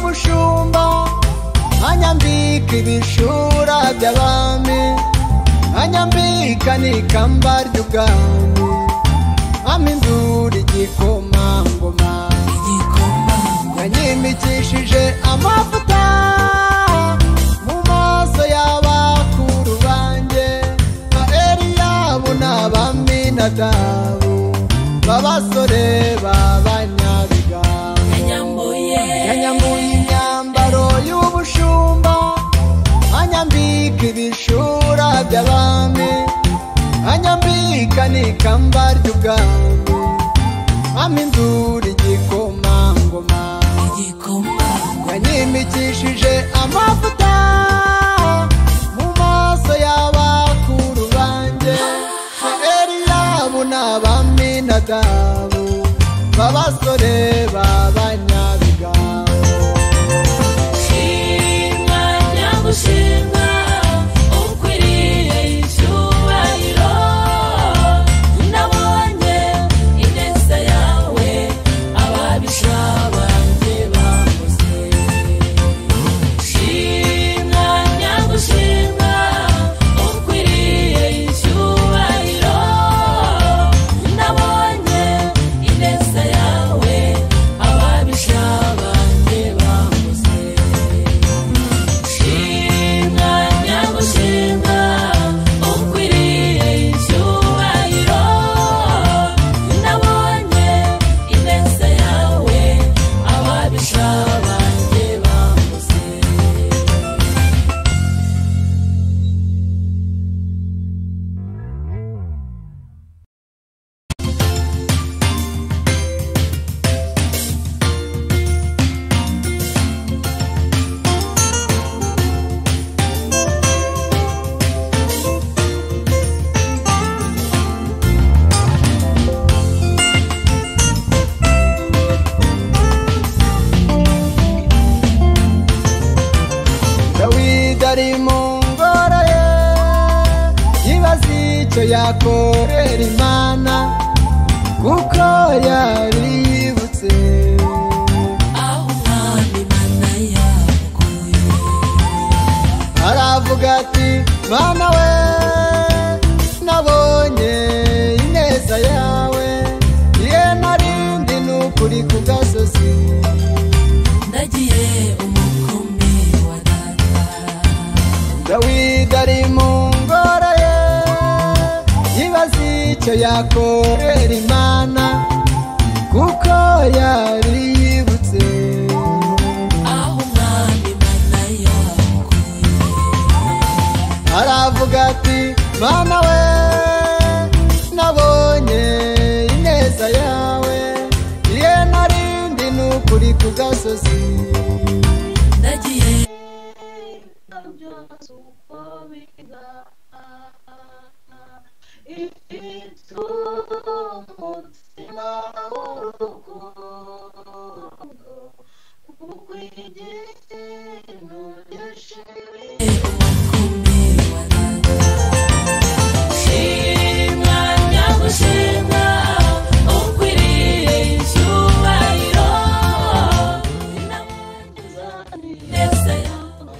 y'ubushumba anyambika ibishura by'abami anyambika n'ikamba ry'ubwami ampindura igikomangoma yanyimikishije amavuta mu maso y'abakuru banjye nka Eliyabu n'Abaminadabu b'abasore b'abanyabigango yanyambuye imyambaro y'ubushumba anyambika ibishura by'abami anyambika n'ikamba ry'ubwami ampindura igikomangoma yanyimikishije amavuta mu maso y'abakuru banjye nka Eliyabu n'Abaminadabu b'abasore b'abanyabigango shimwa nyagushimwa ukwiriye icyubahiro nabonye ineza yawe ababisha banjye bamuze shimwa nyagushimwa ukwiriye icyubahiro nabonye ineza yawe ababisha banjye bamuze shimwa nyagushimwa ukwiriye icyubahiro nabonye ineza yawe ababisha banjye bamuze Dawidi ari mu ngoro ye yibaza icyo yakorera Imana kuko yari yibutse aho umwami Imana yamukuye aravuga ati Mana we nabonye ineza yawe ye narindi n'ukuri ku gasozi ndagiye umukumbi wa data Dawidi ari mu ngoro ye yibaza icyo yakorera Imana kuko yari yibutse aho umwami Imana yamukuye aravuga ati Mana we nabonye ineza yawe ye narindi n'ukuri ku gasozi ndagiye umukumbi wa data shimwa nyagushimwa ukwiriye icyubahiro nabonye ineza yawe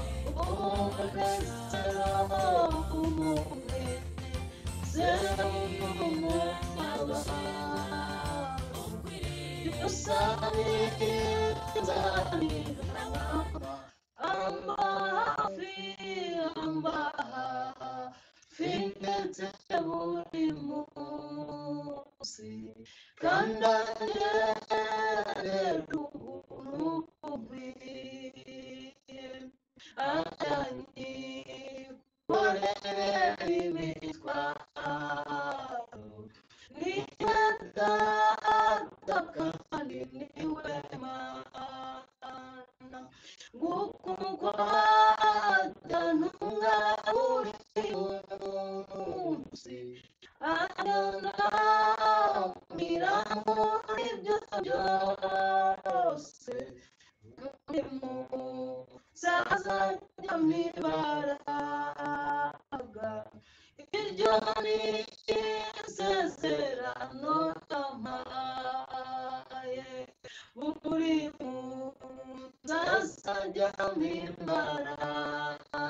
rizajyamo imbaraga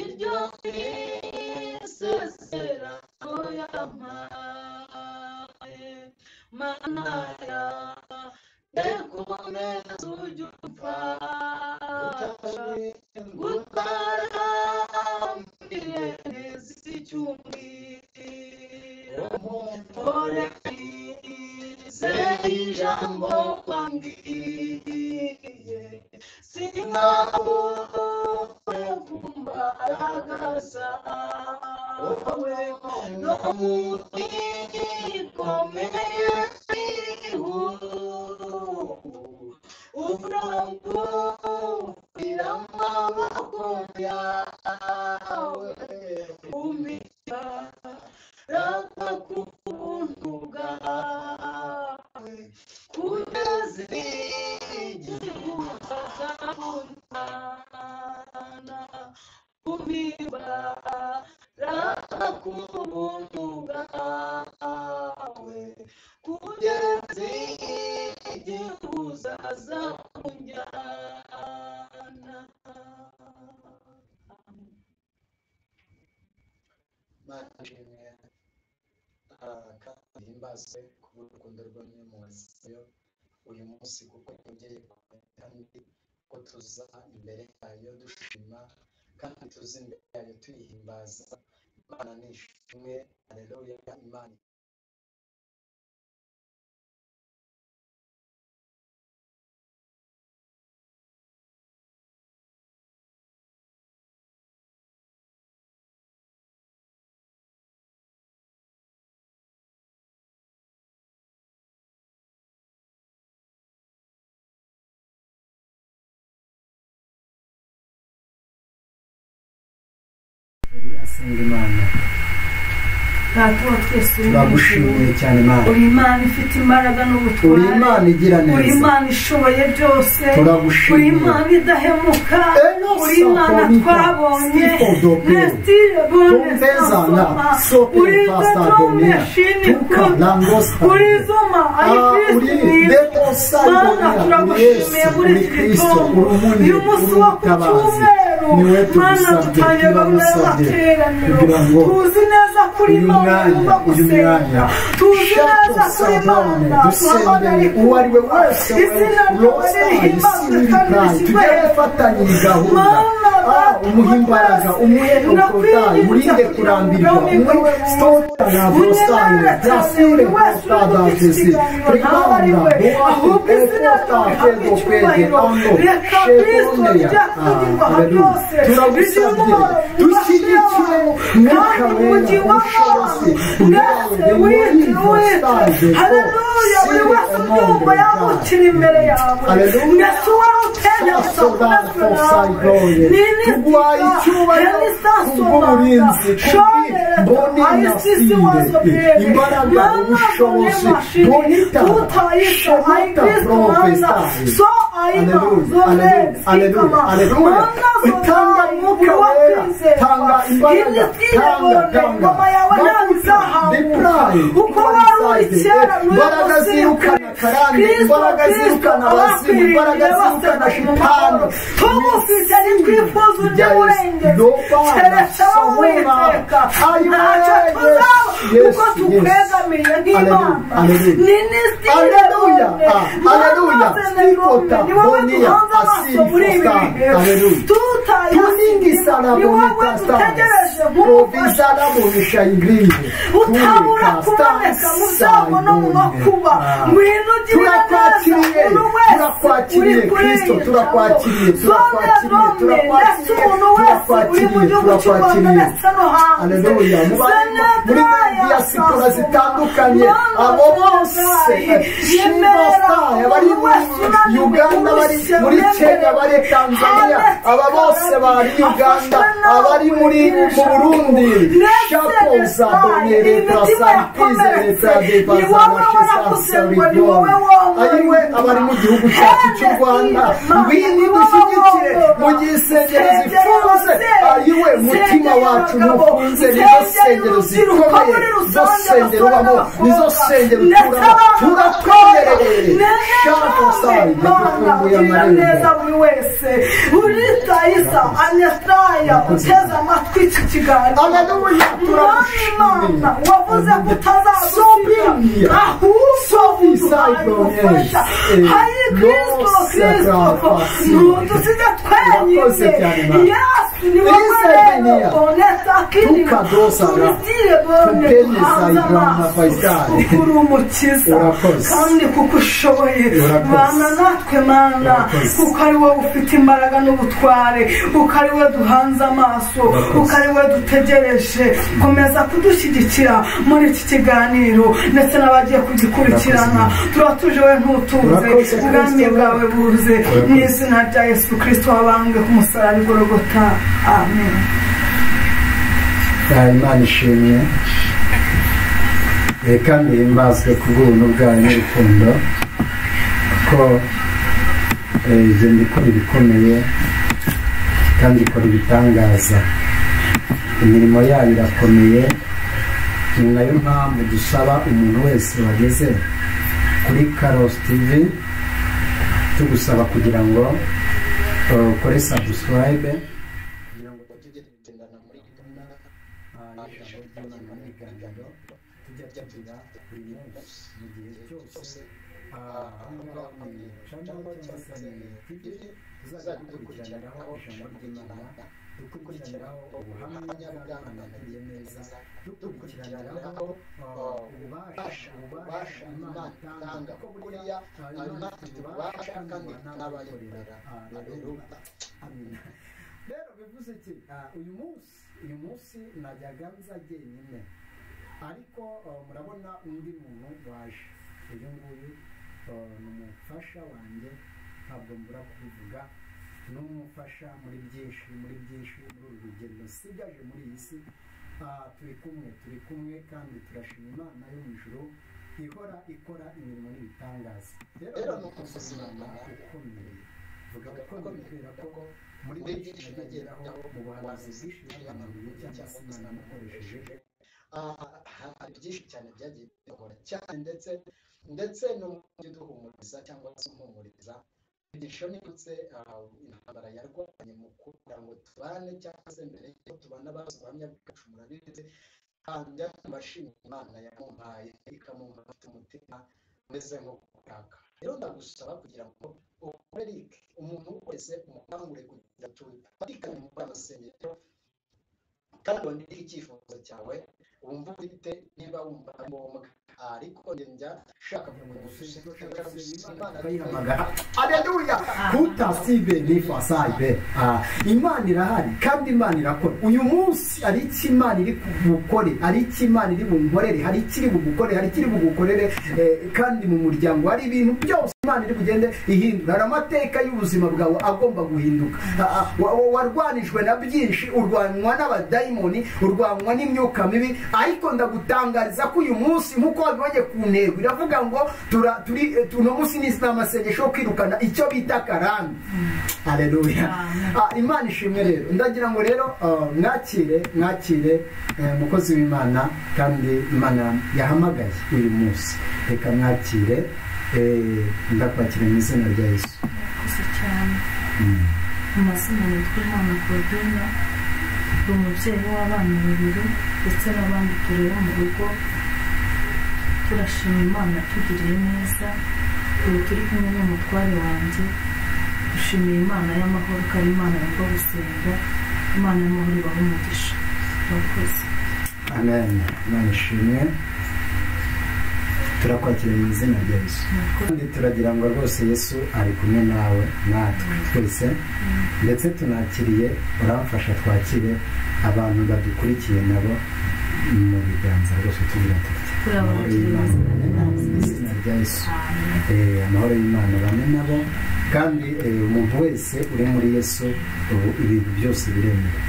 iryo isezerano yampaye mana yanjye komeza ujye umfasha gutarambire neza icyumviro mpore nizeye ijambo wambwiye sinabure ku mbaraga zawe no mu ikomeye urambura amaboko yawe umira raka ku buntu bwawe kugeza igihe uzakundana umira raka ku buntu bwawe kugeza igihe uzaza kunjyana. Nashimye kandi himbaze ku rukundo rw'umwimurizo uyu munsi kuko yongeye kandi ko tuza imbere yayo dushima kandi tuza imbere yayo tuyihimbaza. Imana nishimwe, haleluya. Imana asenga Imana. Data wa twese turagushimiye cyane Imana. uri Imana ifite imbaraga n'ubutware, uri Imana igira neza, uri Imana ishoboye byose, turagushimiye, uri Imana idahemuka, uri Imana twabonye nestile bonne soma, uri Dome shini kuta, uri Zoma ayikristo mwiza. Mana turagushimiye muri iki gitondo, uyu munsi wo ku cyumweru, Mana dutangiye gahunda y'amateraniro, tuzi neza kuri Imana gusenga, tuzi neza kuri Imana duhamagara uwo ari we wese izina ryawe rihimbazwe kandi rishyirwe umuha imbaraga, umuhe ubutayu, murinde kurambirwa, umuhe sitota na bositani byasire kutadazezi prikanda ahubwo izina ryawe rihabwe icyubahiro, reka Kristo ryakugirwa byose, turagusabye dushyigikire mwuka wera ubushobozi bwawe wite haleluya. buri wese ubyumva yamukira imbere yawe, ndetse uwari utegereza kunezwa nawe tugwaye icyubahiro kubw'uburinzi kubw'imboni nasire imbaraga ubushobozi bonita shobota profesitari. Aleluya. Tanga mwuka wera, tanga imbaraga, tanga imbaraga zirukana karande, imbaraga zirukana abazimu, imbaraga zirukana shitani. tugufite n'itwifuzo ry'uburengezi, keretse wowe Uwiteka ntacyo tuzaba kuko tukwegamiye nk'Imana. Ni n'isitire bonne, Aleluya. Sikota bonia asiri fostani. Aleluya. Tuningi sana bonita stani. Provisana bonisha ingrizi. utabura kuboneka mu byago no mu makuba, ngwino ugirire neza umuntu wese uri kuri iyi zone ndetse umuntu wese uri mu gihugu cy'u Rwanda ndetse no hanze. muri diaspora zitandukanye, abo bose abari muri Uganda, bari muri Kenya, bari Tanzania, aba bose bari Uganda, abari muri mu Burundi, shapo za bonere prasarikize ayiwe abari mu gihugu cyacu cy'u Rwanda, ngwino dushyigikire mu gihe insengero zifunze, ayiwe mutima wacu ntufunze, nizo nsengero zikomeye zo sengero ubamo nizo sengero turatwemereye shaka sayi dukumbuye amarembo buri wese urita isa anesaya uteze amatwi iki kiganiro aleluya Imana wavuze ko utazadusiga ahubwo udufasha hari Kristo ntudusize twenyine Yesu ni wowe rero boneta kindi turutire bone ukuri umukiza kandi kuko ushoboye bana natwe mana kuko ari wowe ufite imbaraga n'ubutware kuko ari wowe duhanze amaso kuko ari wowe dutegereje komeza kudushyigikira muri iki kiganiro ndetse n'abagiye kugikurikirana turatuje we ntutuze ubwami bwawe buze mu izina rya Yesu Kristo wabambwe ku musaraba i Golgota amen. Imana ishimwe kandi himbazwe ku bw'ubuntu bwayo n'urukundo ko igenda ikora ibikomeye kandi ikora ibitangaza imirimo yayo irakomeye ni nayo mpamvu dusaba umuntu wese wageze kuri Karos TV tugusaba kugira ngo ukore subscribe kugira ngo tujye tugendana muri gahunda ijambo ry'Imana n'ibiganiro tujya tugira buri munsi mu gihe cyose cyangwa se TV tuzadukurikiranaho ijambo ry'Imana dukurikiranaho ubuhamya bw'Imana yagiye neza dukurikiranaho ububasha Imana itanga ko buriya Imana tubasha kandi n'abayikorera aleluya amen. Rero bivuze iki uyu munsi najyaga nza jyenyine ariko murabona undi muntu waje uyu nguyu ni umufasha wanjye ntabwo mbura kubivuga n'umufasha muri byinshi muri uru rugendo nsigaje muri iyi si turi kumwe kandi turashima Imana yo mu ijuru ihora ikora imirimo n'ibitangaza. Rero ni ukuzimana ukomeye vuga ukomeye kubera ko muri byinshi nageraho mu buhanuzi bwinshi bw'abantu cyangwa se Imana yamukoresheje hari byinshi cyane byagiye bikora cyane ndetse no mu duhumuriza cyangwa se umuhumuriza igisho nibutse intambara yarwanye mu kugira ngo tubane cyangwa se mbere yo tubana basobanya bwacu murabizi kandi amashimwe Imana yamumpaye ikamuha afite umutima meze nko kutaka. Rero ndagusaba kugira ngo ukore umuntu wese umukangure kugira tufatikanye mu kwamasengesho kandi wandike icyifuzo cyawe wumva ufite niba wumva ngombwa ariko njya shaka aleluya kutasibe nifasaibe Imana irahari kandi Imana irakora. Uyu munsi ari iki Imana iri bukore, ari iki Imana iri bunkorere, hari ikiri bugukore, hari ikiri bugukorere kandi mu muryango hari ibintu byose Imana iri bugende ihindura. Hari amateka y'ubuzima bwawe agomba guhinduka. Warwanijwe na byinshi, urwanwa n'abadayimoni, urwanwa n'imyuka mibi, ariko ndagutangariza ko uyu munsi nk'uko wabibonye ku ntego iravuga ngo tuno munsi ni amasengesho yo kwirukana icyo bita karande. Aleluya. Imana ishimwe. Rero ndagira ngo rero mwakire umukozi w'Imana kandi Imana yahamagaye uyu munsi. Reka mwakire ndakwakira mu izina rya Yesu. Murakoze cyane. Amazina yitwa Imana Claudine, umubyeyi w'abana babiri ndetse n'abandi tureba mu rugo. Turashima Imana tugiriye neza, turi kumwe n'umutware wanjye. Dushimiye Imana y'amahoro ko ari Imana yumva gusenga, Imana y'amahoro ibaha umugisha. Murakoze. Amen. Imana ishimwe. Turakwakira mu izina rya Yesu kandi turagira ngo rwose Yesu ari kumwe nawe natwe twese ndetse tunakiriye uramfasha twakire abantu badukurikiye nabo mu biganza rwose tugira tuti amahoro y'Imana mu izina rya Yesu. Amahoro y'Imana bane nabo kandi umuntu wese uri muri Yesu ibintu byose biremera.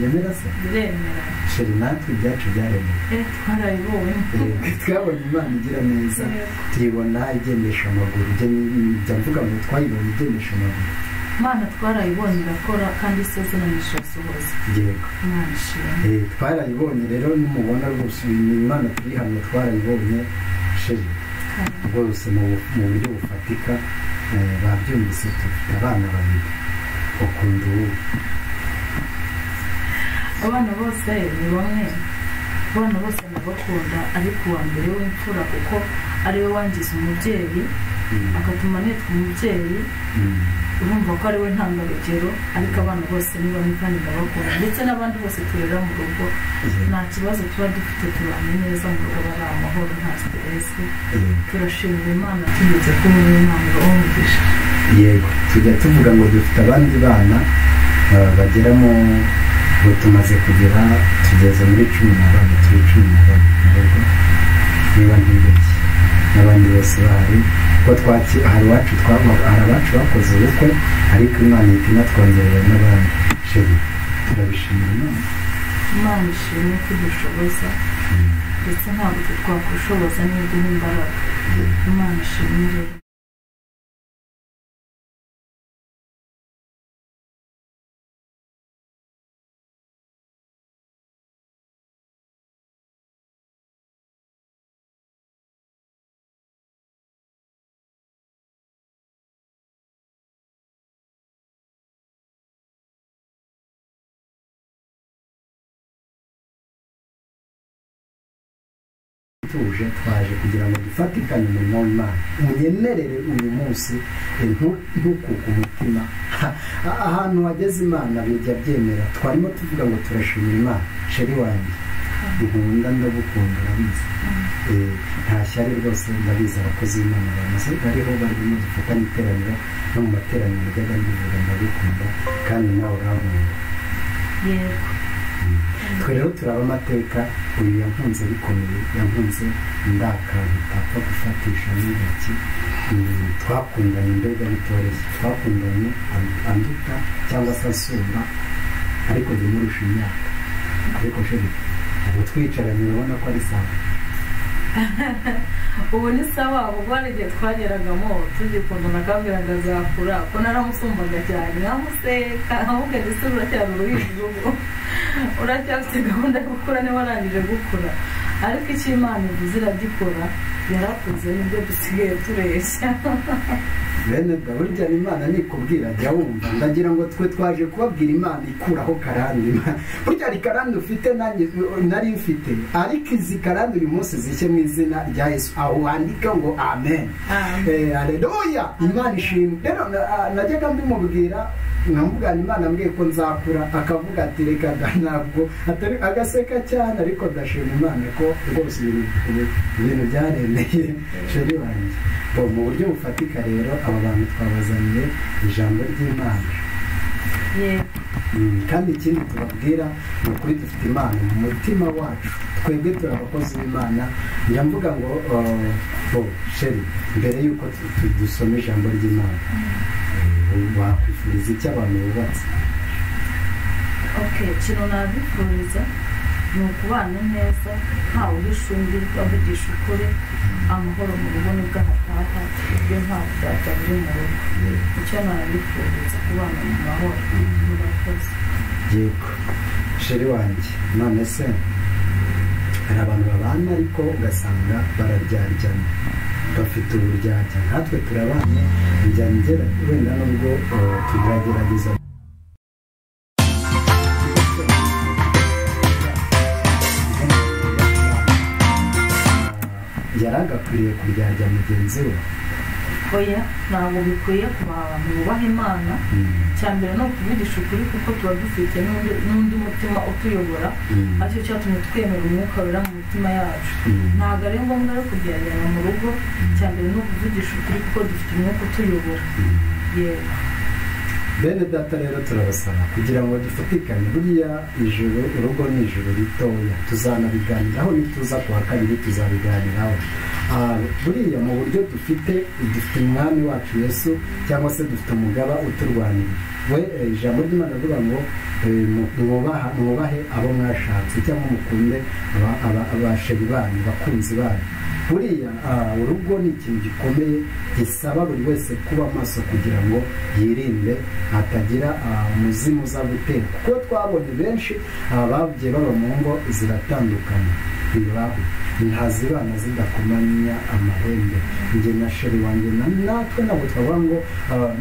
Yemera se? Biremera. Sheri natwe ibyacu byaremera. Twarabibonye. Twabonye Imana igira neza, tuyibona igendesha amaguru. Njya mvuga ngo twayibonye igendesha amaguru. Imana twarayibonye irakora kandi isezeranyije irasohoza. Yego. Imana ishimwe. Twarayibonye rero nimubona rwose Imana turihamye twarayibonye sheri rwose mu buryo bufatika babyumvise dufite abana babiri ukunda ubu abana bose ni bamwe abana bose ndabakunda ariko uwa mbere w'imfura kuko ariwe wangize umubyeyi agatuma nitwa umubyeyi urumva ko ariwe ntangarugero ariko abana bose ni bamwe kandi ndabakunda ndetse n'abandi bose turera mu rugo nta kibazo tuba dufite tubanye neza mu rugo bari amahoro nta stress turashimira Imana tugeze kumwe n'Imana umugisha. Yego tujya tuvuga ngo dufite abandi bana bagera mu tumaze kugera tugeze muri 14 turi 14 niba ntibeshye n'abandi bose bahari ko hari abacu bakoze ubukwe ariko Imana itina twongerera n'abandi sheri turabishimira Imana ishimwe ko dushoboza ndetse ntabwo twakushoboza n'iduha imbaraga Imana ishimwe. tuje twaje kugira ngo dufatikanye umurimo w'Imana munyemerere uyu munsi ntukuke umutima ahantu wageze Imana bijya byemera twarimo tuvuga ngo turashimira Imana sheri wanjye nkunda ndagukunda urabizi nta shyari rwose ndabizi abakozi b'Imana bamaze bariho barimo dufatanye iteraniro no mu materaniro ajyaga ndivuga ndagukunda kandi nawe urankunda. Yego twe rero turaba amateka uyu yankunze bikomeye yankunze ndakantu utapfa gufatisha n'intoki twakundanye mbega bitoroshye twakundanye anduta cyangwa se asumba ariko ndimurusha imyaka ariko sheri ubu twicaranye urabona ko ari sawa ubu ni sawa ubwo hari igihe twageragamo tugikundana akambwiraga azakura ko naramusumbaga cyane nkamuseka nkavuga ndetse uracyari uruhinja ubu uracyafite gahunda yo gukura niba warangije gukura ariko icyo Imana ivuze iragikora yarakuze nibyo dusigaye tureshya. bene burya Imana nikubwira jya wumva ndagira ngo twe twaje kubabwira Imana ikuraho karande burya ari karande ufite nanjye nari mfite ariko izi karande uyu munsi zishye mu izina rya Yesu aho wandika ngo amen. Haleluya Imana ishimwe. Rero najyaga mbimubwira nkamubwira Imana mbwiye ko nzakura akavuga ati reka ntabwo atari agaseka cyane ariko ndashima Imana ko rwose ibintu byaremeye sheri wanjye mu buryo bufatika. Rero aba bantu twabazaniye ijambo ry'Imana kandi ikindi tubabwira ni ukuri dufite Imana mu mutima wacu twebwe turi abakozi b'Imana njya mvuga ngo sheri mbere y'uko dusoma ijambo ry'Imana wakwifuriza icyo abantu bubatse? ikintu nabifuriza ni ukubana neza ntawe uhisha undi bavugisha ukuri amahoro mu rugo nibwo hataha ibyo ntabwo byajya biri mu rugo icyo nabifuriza kubana mu mahoro murakoze. Yego sheri wanjye none se hari abantu babana ariko ugasanga bararyaryana bafite uburyarya natwe turabanye njya ngera wenda nubwo tugerageza yaragakwiriye kuryarya mugenzi we. oya ntabwo bikwiye kuba abantu bubaha Imana cya mbere no kuvugisha ukuri kuko tuba dufite n'undi mutima utuyobora aricyo cyatumye twemera umwuka wera mu mitima yacu ntabwo ari ngombwa rero kuryarya mu rugo cya mbere no kuvugisha ukuri kuko dufite umwuka utuyobora. Yego bene data rero turabasaba kugira ngo dufatikane buriya ijuru urugo ni ijuru ritoya tuzanabiganiraho nituza kuwa kabiri tuzabiganiraho buriya mu buryo dufite umwami wacu Yesu cyangwa se dufite umugaba uturwanira we ijambo ry'Imana rivuga ngo mwubahe abo mwashatse cyangwa mukunde abasheri banyu bakunzi banyu buriya urugo ni ikintu gikomeye gisaba buri wese kuba maso kugira ngo yirinde hatagira umuzimu uza gutera, kuko twabonye benshi bagiye baba mu ngo ziratandukanye bibaho, ntazibana zidakomanya amahembe. njye na sheri wanjye natwe ntabwo twavuga ngo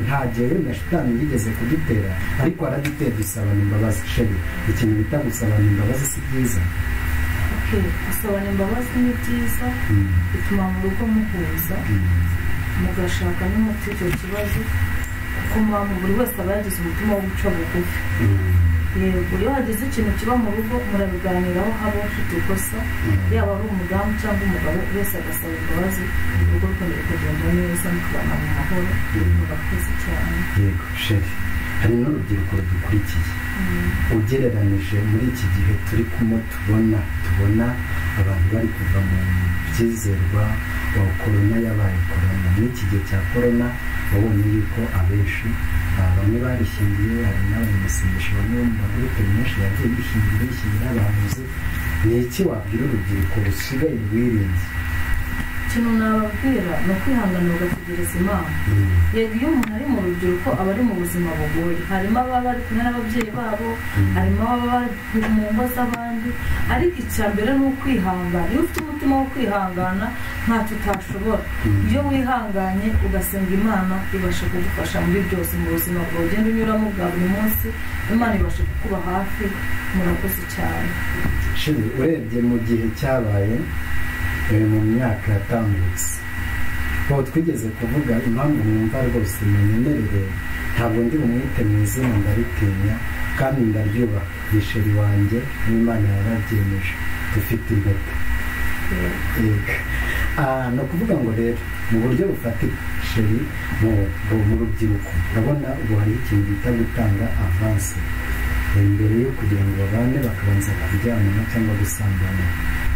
nta gihe wenda shitani yigeze kudutera, ariko aradutera dusabana imbabazi. Sheri, ikintu bita gusabana imbabazi si byiza? gusabana imbabazi ni byiza, bituma mu rugo muhuza, mugashaka n'umuti icyo kibazo, kuko buri wese aba yagize umutima wo guca bugufi. yego, iyo hagize ikintu kiba mu rugo murabiganiraho, haba ufite ikosa, yaba ari umudamu cyangwa umugabo, wese agasaba imbabazi, urugo rukongera kugenda neza, mukabana mu mahoro. murakoze cyane. Yego Sheri, hari n'urubyiruko rudukurikiye, ugereranije muri iki gihe turi kumwe tubona abantu bari kuva mu byizerwa, korona yabaye korona. muri iki gihe cya korona wabonye yuko abenshi bamwe barishingiye, hari n'abanyamasengesho, bamwe mu magurupe menshi yagiye bishingira abahanzi. ni iki wabwira urubyiruko rusigaye rwirinze? ikintu nababwira ni ukwihangana ugategereza Imana. yego, iyo umuntu ari mu rubyiruko aba ari mu buzima bugoye, harimo ababa bari kumwe n'ababyeyi babo, harimo ababa bari mu ngo z'abandi, ariko icya mbere ni ukwihangana. iyo ufite umutima wo kwihangana ntacyo utashobora. iyo wihanganye ugasenga Imana ibasha kugufasha muri byose mu buzima bwawe ugenda unyuramo bwa buri munsi, Imana ibasha kukuba hafi. murakoze cyane. Sheri, urebye mu gihe cyabaye mu myaka yatambutse, twigeze kuvuga impamvu mwumva rwose munyemerere, ntabwo ndi bumwite mu izina, ndaritinya kandi ndaryubaha. ni Sheri wanjye, n'Imana yarabyemeje, dufite impeta. ni ukuvuga ngo rero mu buryo bufatika, Sheri, mu rubyiruko urabona ubu hari ikintu bita gutanga avanse mbere yo kugira ngo babane, bakabanza kuryamana cyangwa gusambana.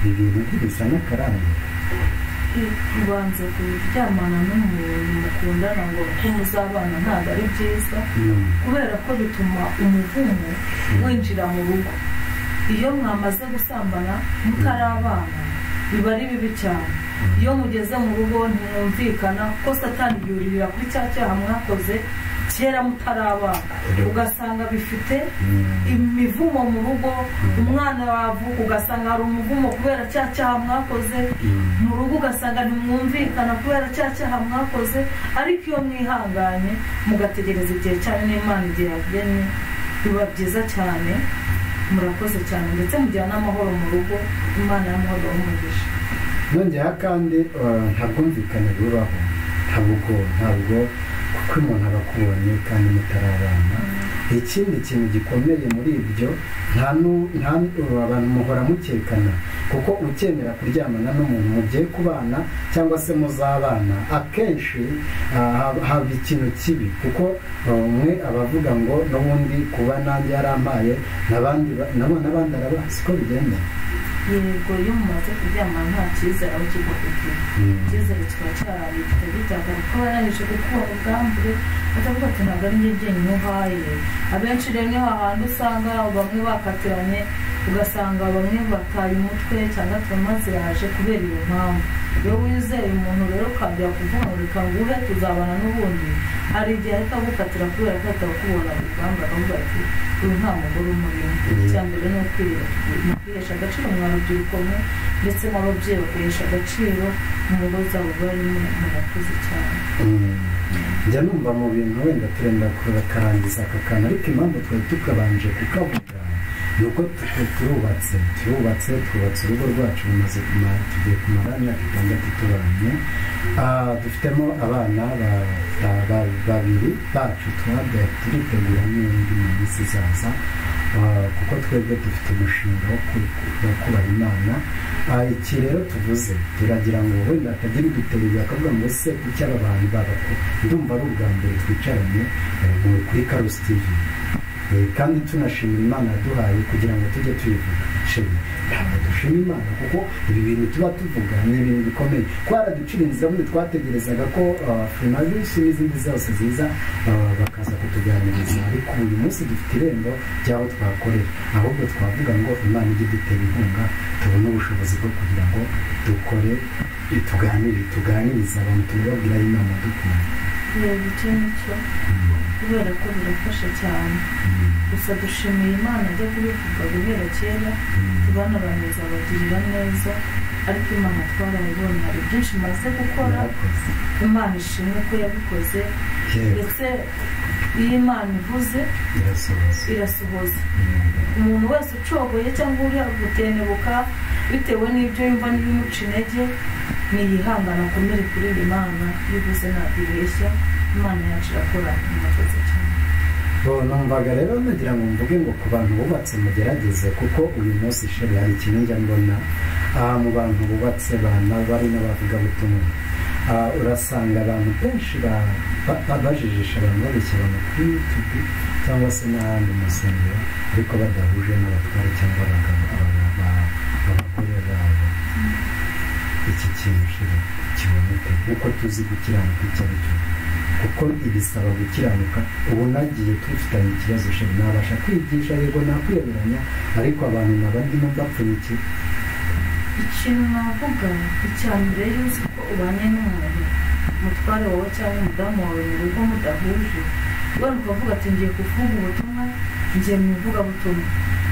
ibintu ntibisa n'akarange. kubanza kuryamana n'umuntu mukundana ngo ko muzabana ntabwo ari byiza, kubera ko bituma umuvumo winjira mu rugo. iyo mwamaze gusambana mutarabana biba ari bibi cyane. iyo mugeze mu rugo ntimwumvikana, ko Satani yuririra kuri cya cyaha mwakoze kera mutarabana, ugasanga bifite imivumo mu rugo. umwana wavuka ugasanga hari umuvumo kubera cya cyaha mwakoze mu rugo, ugasanga ntimwumvikana kubera cya cyaha mwakoze. ariko iyo mwihanganye mugategereza igihe cyane n'Imana igihe yagennye, biba byiza cyane. murakoze cyane, ndetse mugira n'amahoro mu rugo. Imana y'amahoro y'umugisha. nongeyeho kandi nta bwumvikane bubaho, ntabwo kuko umuntu aba akubonye kandi mutarabana. ikindi kintu gikomeye muri ibyo, abantu muhora mukekana, kuko ukemera kuryamana n'umuntu mugiye kubana cyangwa se muzabana, akenshi haba ikintu kibi, kuko umwe abavuga ngo n'ubundi kuba nanjye yarampaye n'abandi arabazi ko bigenda. yego, iyo mumaze kuryamana nta cyizere aho kigufitiye, icyizere kiba cyaraye kitagitagara, kuko yarangije gukura ubwambure atavuga ati ntabwo ari njye jyenyine uhaye. abenshi rero niho hahandi usanga bamwe bakatiranye, ugasanga bamwe bataye umutwe cyangwa turama ziraje kubera iyo mpamvu. iyo wizeye umuntu rero ukajya kuvuga ngo reka nguhe tuzabana n'ubundi, hari igihe ahita agukatira kubera ko atakubona ubwambure, akavuga ati uyu nta mugore umurimo. icya mbere ni ukwihesha agaciro mu rubyiruko ndetse n'ababyeyi bakihesha agaciro mu ngo zabo barimo. murakoze cyane. njya numva mu bintu wenda turenda kurakarangiza aka kantu, ariko impamvu twari tukabanje kukavuga ni uko turubatse urugo rwacu tugiye kumara imyaka 6 tubanye. dufitemo abana babiri bacu turitegura n'indi mu minsi izaza, kuko twebwe dufite umushinga wo kubaha Imana. iki rero tuvuze turagira ngo wenda hatagira udutererwa akavuga ngo ese kuki aba bantu babakuru. ndumva ari ubwa mbere twicaranye kuri Karusi TV, kandi tunashimira Imana yaduhaye kugira ngo tujye tuyivuga. ntabwo dushima Imana kuko ibi bintu tuba tuvuga ni ibintu bikomeye. twaraducira inzira muri twategerezaga ko Freemavis n'izindi zose ziza bakaza kutuganiriza, ariko uyu munsi dufite irembo ry'aho twakorera, ahubwo twavuga ngo Imana ijye idutera inkunga tubone ubushobozi bwo kugira ngo dukore tuganiriza abantu tubabwira Imana dukunda. reba icyo nicyo kubera ko birafasha cyane gusa dushimiye Imana ajya kubivuga guhera kera tubana bazabagirira neza ariko Imana twarayibonye hari byinshi imaze gukora Imana ishimwe ko yabikoze ndetse iyo Imana ivuze irasohoza umuntu wese ucogoye cyangwa uri gutenebuka bitewe n'ibyo yumva n'ibimuca intege niyihangana akomere kuri Imana yivuze ntabwo ibeshya Imana yacu irakora murakoze cyane. Numvaga rero nagira ngo mvuge ngo ku bantu bubatse mugerageze kuko uyu munsi sheri hari ikintu njya mbona mu bantu bubatse bari n'abavugabutumwa urasanga abantu benshi bajijisha abantu babeshya abantu kuri YouTube cyangwa se n'ahandi mu nsengero ariko badahuje n'abatware cyangwa abagore babo. Iki kintu sheri kiboneke nk'uko tuzi gukiranuka icyo ari cyo kuko ibisaba gukiranuka. Ubu nagiye tufitanye ikibazo sheri nabasha kwigisha yego nakwiyoberanya ariko abantu nabandimo mbapfunyikiye. Ikintu navuga icya mbere yuzi ko ubanye n'umuntu umutware wawe cyangwa umudamu wawe mu rugo mudahuje ubona ukavuga ati ngiye kuvuga ubutumwa ngiye mu ivugabutumwa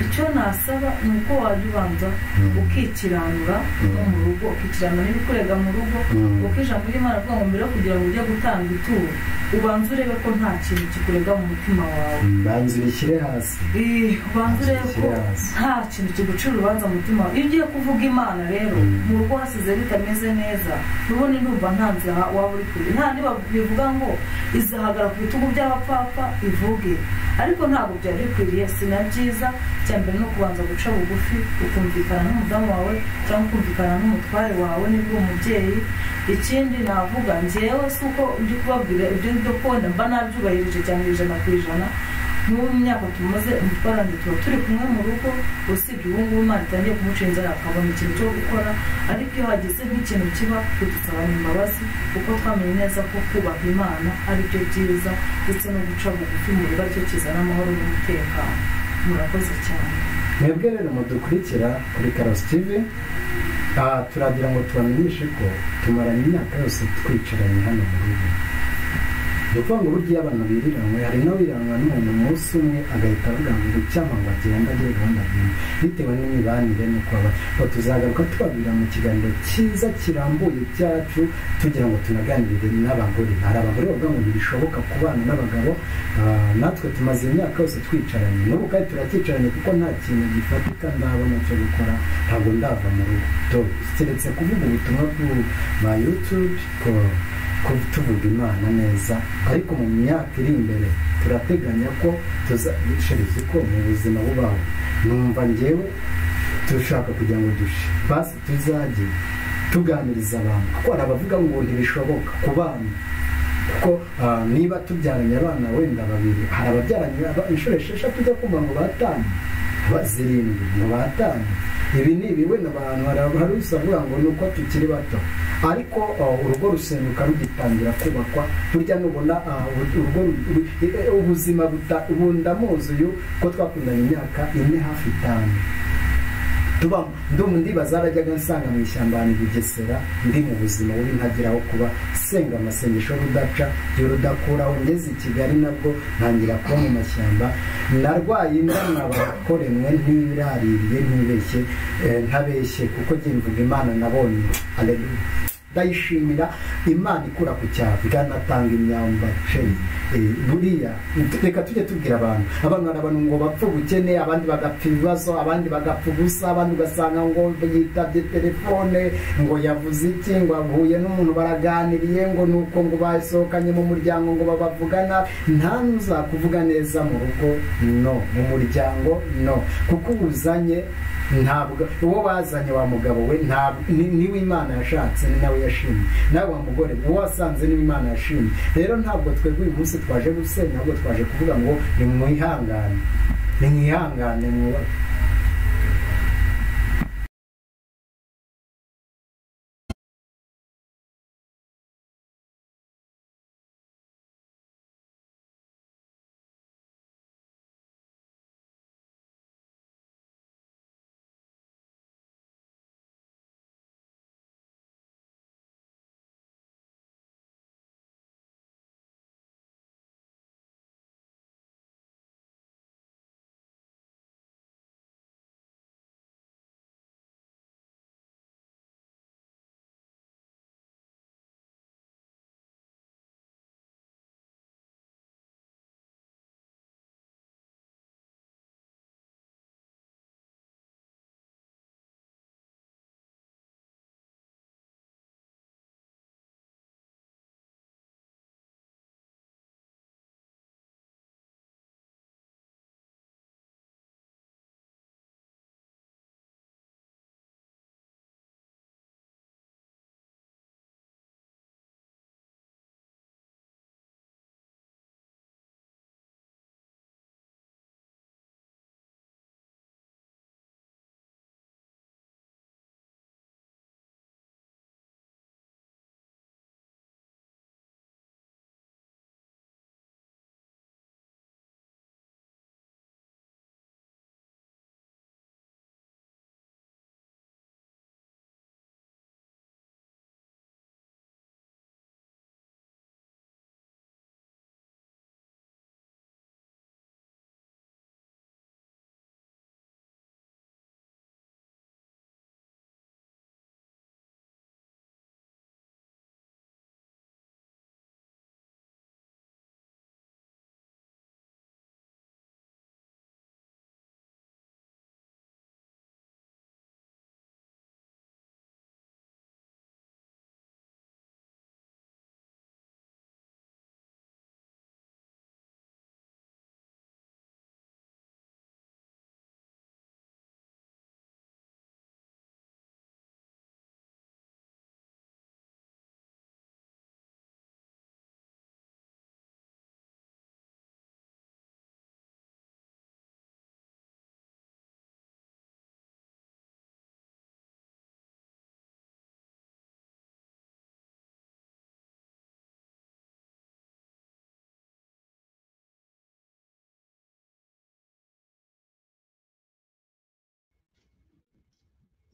icyo nasaba ni uko wajya ubanza ukikiranura no mu rugo ukikiranura n'ibikorerwa mu rugo kuko ijambo ry'Imana rivuga ngo mbere yo kugira ngo ujye gutanga ituro ubanza urebe ko nta kintu kikurega mu mutima wawe ubanza urishyire hasi ubanza urebe ko nta kintu kigucira urubanza mu mutima wawe. Iyo ugiye kuvuga Imana rero mu rugo hasize bitameze neza nubone ndumva nta nzira waba uri kure nta niba bivuga ngo izahagara ku bitugu by'abapfapfa ivuge ariko ntabwo byari bikwiriye sina byiza cyambere no kubanza guca bugufi ukumvikana n'umudamu wawe cyangwa ukumvikana n'umutware wawe nibwo umubyeyi. Ikindi navuga njyewe si uko ndi kubabwira ibyo ndi kubona mba nabyubahirije cyane 100%. N'ubu mu myaka tumaze umutwarane tuba turi kumwe mu rugo usibye ubu ngubu Imana itangiye kumuca inzara akabona ikintu cyo gukora ariko iyo hagize nk'ikintu kiba tudusabana imbabazi kuko twamenye neza ko kubaha Imana ari byo byiza ndetse no guca bugufi mu rugo aricyo kizana amahoro n'umutekano. Murakoze cyane. Mwebwe rero mudukurikira kuri Karosi TV turagira ngo tubamenyeshe ko tumaranye imyaka yose twicaranye hano mu rugo. Ni ukuvuga ngo burya abantu biriranwe hari n'abiranwa n'umuntu umunsi umwe agahita avuga ngo cyangwa ngo agenda agiye gahunda agenda bitewe n'imibanire n'uko aba tuzagaruka tubabwira mu kiganiro cyiza kirambuye cyacu tugira ngo tunaganirire n'abagore. Hari abagore bavuga ngo ntibishoboka kubana n'abagabo natwe tumaze imyaka yose twicaranye n'ubu kandi turacyicaranye kuko nta kintu gifatika ndabona cyo gukora ntabwo ndava mu rugo keretse kuvuga ubutumwa bwa YouTube ko tuvuga Imana neza ariko mu myaka iri imbere turateganya ko tuzashiriza ko mu buzima bubaho numva njyewe dushaka kugira ngo basi tuzajye tuganiriza abantu kuko hari abavuga ngo ntibishoboka ku bana kuko niba tubyaranye abana wenda babiri hari ababyaranye inshuro 6 tujya kumva ngo batanye bazirindwi ngo batanye ibi ni ibiwe n'abantu hari usavuga ngo nuko tukiri bato ariko urugo rusenyuka rugitangira kubakwa burya nubona urugo ubuzima bundamuzuye ko twakundanye imyaka 4 hafi 5 ndibaza arajyaga nsanga mu ishyamba ni Bugesera ndi mu buzima bubi ntagiraho kuba senga amasengesho rudaca y'urudakuraho ngeze i Kigali nabwo ntangira kuba mu mashyamba narwaye inda nabakoremwe ntiraririye ntibeshye ntabeshye kuko mvuga Imana nabonye. Haleluya. Ndayishimira Imana ikura ku cyaha ikanatanga imyambaro buriya reka tujye tubwira abantu barabona ngo bapfa ubukene abandi bagapfa ibibazo abandi bagapfa ubusa abandi ugasanga ngo yitabye telefone ngo yavuze iki ngo ahuye n'umuntu baraganiriye ngo nuko ngo basohokanye mu muryango ngo babavugana nta nuzakuvuga neza mu rugo no mu muryango no kuko ubuzanye ntabwo uwo wazanye wa mugabo we niwe Imana yashatse ni nawe yashimye nawe wa mugore uwo wasanze niwe Imana yashimye. Rero ntabwo twebwe uyu munsi twaje gusenya ahubwo twaje kuvuga ngo nimwihangane mwubake.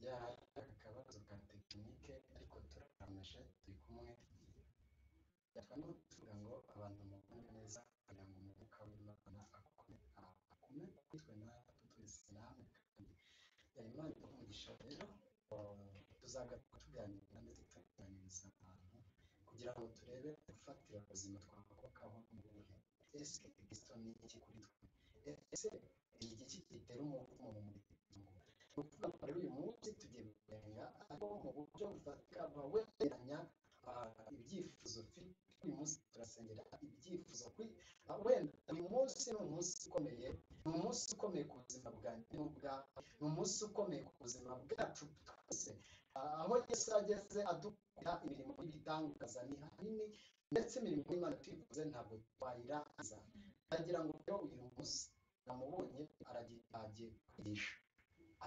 ya akabazo ka tekinike ariko turakomeje turi kumwe twano tuvuga ngo abantu mubone neza kugira ngo umwuka w'Imana akume kwitwe natwe twese namwe kandi Imana umugisha rero tuzagaruka tuganira ndetse tuganiriza abantu kugira ngo turebe gufatira ubuzima twakokaho mu buhe ese Kristo ni iki kuri twe ese igiki gitera umuvumo mu muryango ukuvuga ngo rero uyu munsi tugiye kuganira ariko mu buryo bufatika wegeranya ibyifuzo uyu munsi turasengera ibyifuzo wenda uyu munsi ni umunsi ukomeye ni umunsi ukomeye ku buzima bwanjye n'ubwawe ni umunsi ukomeye ku buzima bwacu twese aho Yesu ageze adukora imirimo y'ibitangaza ni hanini ndetse imirimo y'Imana twifuze ntabwo twayirangiza aragira ngo rero uyu munsi namubonye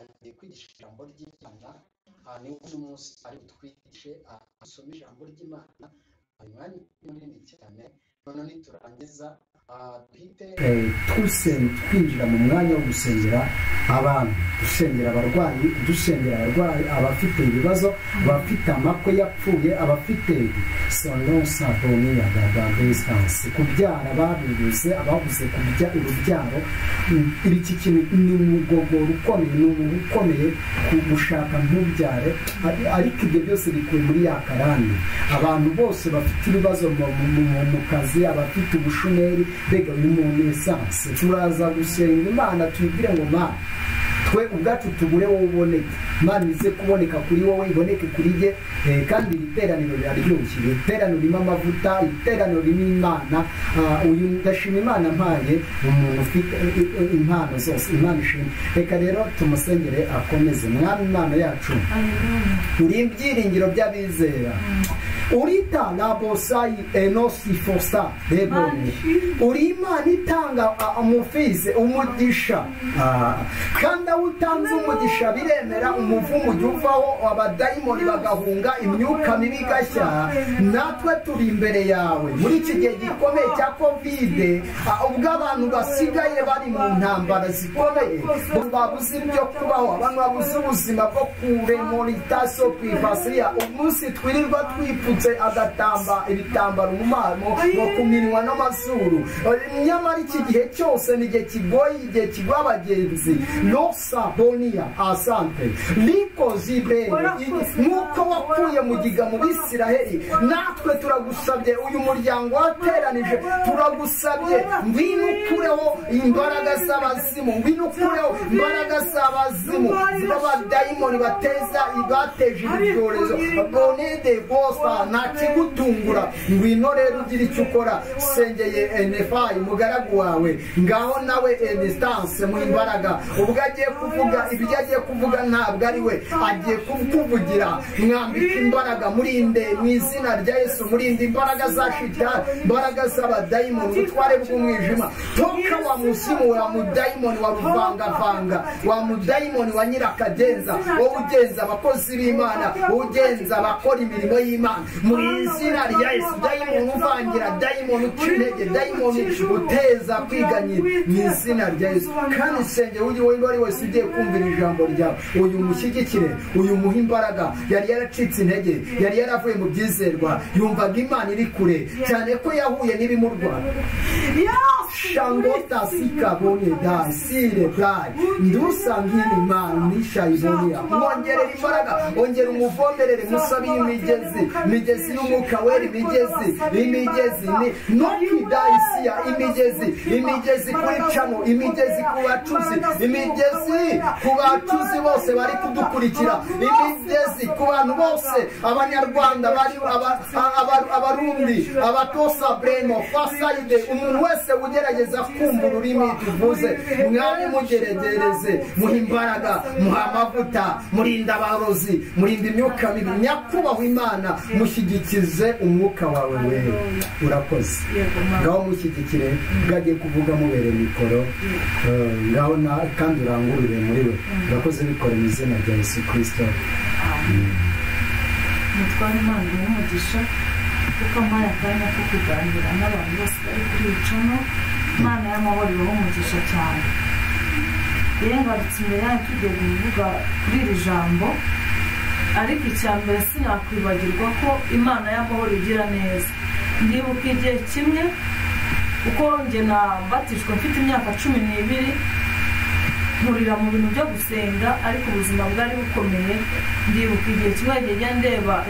agiye kwigisha ijambo ry'Imana ni uyu munsi ari butwigishe asoma ijambo ry'Imana umwanya munini cyane none niturangiza duhite twinjira mu mwanya wo gusengera abantu dusengera abarwayi abafite ibibazo abafite amakwe yapfuye abafite sonosadonia distance kubyara babibuze ababuze kubya urubyaro iki kintu ni umugogoro ukomeye ni umuntu ukomeye gushaka ntubyare ariko ibyo byose bikuye muri ya karande abantu bose bafite ibibazo mu kazi abafite ubushomeri mbega uyu muntu esanse turaza gusenga Imana tuyibwire ngo Mana twe ubwacu tubure wowe uboneke Imana ize kuboneka kuri wowe iboneke kuri jye kandi iteraniro riraryoshye iteraniro ririmo amavuta iteraniro ririmo Imana uyu ndashima Imana mpaye umuntu ufite impano zose Imana ishimwe reka rero tumusengere akomeze Mwami Imana yacu uri ibyiringiro by'abizera urita labosayi enosi fosa rebone uri Imana itanga umufize umugisha kandi aho utanze umugisha biremera umuvumo ujya uvaho abadayimoni bagahunga imyuka mibi igashya natwe turi imbere yawe muri iki gihe gikomeye cya kovide ubwo abantu basigaye bari mu ntambara zikomeye babuze ibyo kubaho abantu babuze ubuzima bwo kuremoritaso kwivasiya umunsi twirirwa twipfutse agatamba ibitambaro mu mano no ku minwa n'amazuru nyamara iki gihe cyose ni igihe kigoye igihe kigwa abagenzi Sabonia asante liko zibre nuko wakuye mu giga mu Bisiraheli natwe turagusabye uyu muryango wateranije turagusabye ngwino ukureho imbaraga z'abazimu ngwino ukureho imbaraga z'abazimu z'abadayimoni bateza ibateje ibyorezo bonede bosa ntakigutungura ngwino rero ugira icyo ukora sengeye Nefayi mugaragu wawe ngaho nawe distance mu imbaraga ubwo agiye kuvuga ibyo agiye kuvuga ntabwo ari we agiye kuvugira mwambika imbaraga murinde mu izina rya Yesu murinde imbaraga za shitani imbaraga z'abadayimoni ubutware bw'umwijima toka wa muzimu wa mudayimoni wa ruvangavanga wa mudayimoni wa nyirakagenza wowe ugenza abakozi b'Imana ugenza abakora imirimo y'Imana mu izina rya Yesu dayimoni uvangira dayimoni uca intege dayimoni uteza kwiganyira mu izina rya Yesu kandi senge ujye wari wese ugiye kumvira ijambo ryawe uyu mushyigikire uyu muha imbaraga yari yaracitse intege yari yaravuye mu byizerwa yumvaga Imana iri kure cyane ko yahuye n'ibimurwara shangota sikabone da sire play ndusangire Imana nishayibonia mwongerera imbaraga ongera umuvomerere musabi imigezi n'umwuka wera imigezi ni nokidaisia imigezi kuri camo imigezi ku bacuzi imigezi ku bacuzi bose bari kudukurikira imigezi ku bantu bose abanyarwanda bari abarundi abatosa bremo fasayide umuntu wese ugerageza kumva ururimi tuvuze mwari mugeregereze muha imbaraga muha amavuta murinda abarozi murinda imyuka mibi nyakubahwa Imana mushyigikize umwuka wawe wewe urakoze ngaho mushyigikire bwagiye kuvuga mubere mikoro ngaho kandi urangurire muri we urakoze bikore mu izina rya Yesu Kristo mutware Imana umugisha kuko mpaye akanya ko kuganira n'abantu bose bari kuri icano Imana y'amahoro ibahe umugisha cyane ngarutse imbere yanyu tugiye kuvuga kuri iri jambo ariko icya mbere sinakwibagirwa ko Imana y'amahoro igira neza. Ndibuka igihe kimwe uko njye nabatijwe mfite imyaka 12 nkurira mu bintu byo gusenga ariko ubuzima bwari bukomeye. Ndibuka igihe kimwe njye ndeba